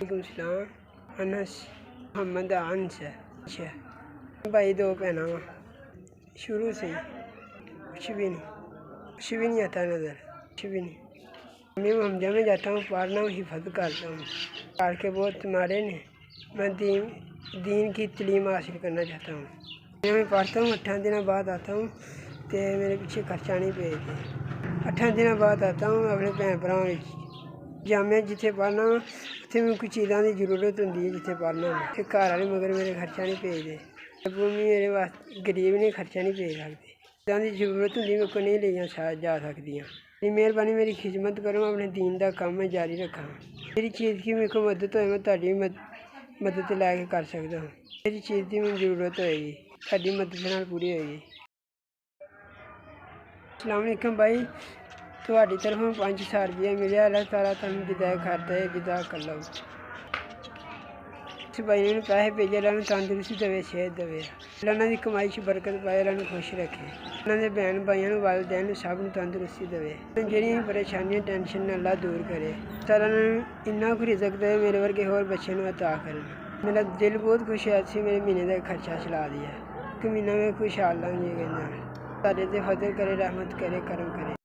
सलाम अनस मोहम्मद अंस है। अच्छा भाई दो भैन वा शुरू से कुछ भी नहीं आता नज़र, कुछ भी नहीं। मैं हमजा में जाता हूँ, पढ़ना हूँ, हिफाजत करता हूँ। पढ़ के बहुत मारे ने, मैं दीन की तलीम हासिल करना चाहता हूँ। मैं पढ़ता हूँ, 8 दिन बाद आता हूँ तो मेरे पीछे खर्चा नहीं भेजते। 8 दिन बाद आता हूँ अपने भैन भरावां जामिया जिथे पढ़ना उत्थे मैं कुछ चीज़ों की जरूरत होंगी है जिथे पढ़ना तो घर वाले मगर मेरे खर्चा नहीं भेजते। अबू मेरे वास्ते गरीब ने खर्चा नहीं भेज सकते। चीज़ों की जरूरत होंगी मेरे को नहीं लेइयां जा सकदियां। मेहरबानी मेरी खिदमत करो, अपने दीन का काम मैं जारी रखा। मेरी चीज़ की मेरे को मदद होए मैं तुहाडी मदद लैके कर सकदा हूँ। मेरी चीज़ की मैनूं जरूरत होएगी, तुहाडी मदद नाल पूरी होएगी। अस्सलाम वालेकुम भाई, तुहाडी तरफों 500 रुपया मिलिया। अल्लाह ताला तुहानूं जज़ाए खैर दे, जज़ाकल्लाह। इस भाई ने पैसे भेजे, अल्लाह नूं तंदुरुस्ती देवे, सेहत देवे, अल्लाह उन्हां दी कमाई च बरकत पाए, अल्लाह नूं खुश रखे, उन्हां दे भैन भाइयां नूं वालिदैन नूं सब नूं तंदुरुस्ती देवे, जेहड़ियां परेशानियां टेंशन ने अल्लाह दूर करे। ताला नूं इन्ना कुछ रिज़क दे मेरे वर्गे होर बच्चे नूं अता करन। मेरा दिल बहुत खुश है, अच्छी मेरे महीने का खर्चा चला दिया। एक महीना में खुशहाल लंघ जाएगा। सारे ते फजल करे, रहमत करे, करम करे।